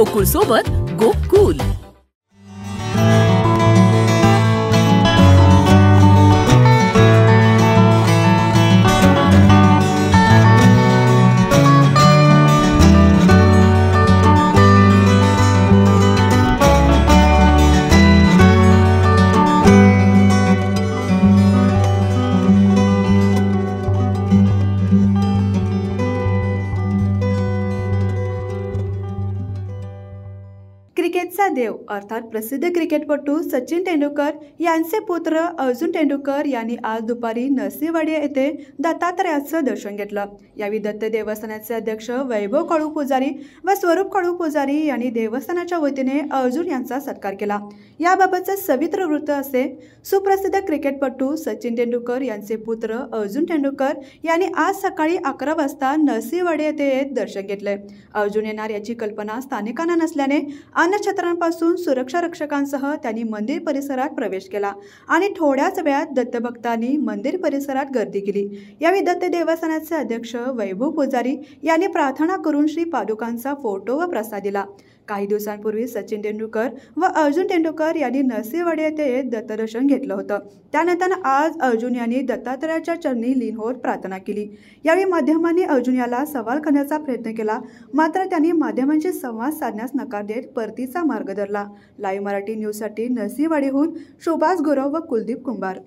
गोकुळ सोबत गोकुल। क्रिकेटचा देव अर्थात प्रसिद्ध क्रिकेटपटू सचिन तेंडुलकर यांचे पुत्र अर्जुन तेंडुलकर यांनी आज दुपारी नरसिंहवाडी येथे दत्तात्रयाचं दर्शन घेतलं। यावेळी दत्त देवस्थानाचे अध्यक्ष वैभव काळू पुजारी व स्वरूप काळू पुजारी यांनी देवस्थानाच्या वतीने अर्जुन यांचा सत्कार केला। याबाबतचे सविस्तर वृत्त असे। सुप्रसिद्ध क्रिकेटपटू सचिन तेंडुलकर यांचे पुत्र अर्जुन तेंडुलकर यांनी आज सकाळी 11 वाजता नरसिंहवाडी येथे दर्शन घेतले। अर्जुन येणार याची कल्पना स्थानिकांना नसल्याने अन्नछत्रांपासून सुरक्षा रक्षकांसह त्यांनी मंदिर परिसरात प्रवेश केला आणि थोड्याच वेळात दत्तभक्तांनी मंदिर परिसरात गर्दी केली। यावेळी दत्त देवस्थानाचे अध्यक्ष वैभव पुजारी यांनी प्रार्थना करून श्री पादुकांचा फोटो व प्रसाद दिला। काही दिवसांपूर्वी सचिन तेंडुलकर व अर्जुन तेंडुलकर यांनी नरसिंहवाडी येथे दत्तदर्शन घेतलं होतं। त्यानंतर आज अर्जुन यांनी दत्तात्रयाच्या चरणी लीन होत प्रार्थना केली। यावेळी माध्यमांनी अर्जुन याला सवाल करण्याचा प्रयत्न केला, मात्र त्यांनी माध्यमांशी संवाद साधण्यास नकार देत परतीचा मार्ग धरला। लाईव्ह मराठी न्यूजसाठी नरसिंहवाडीहून सुभाष गुरव व कुलदीप कुंभार।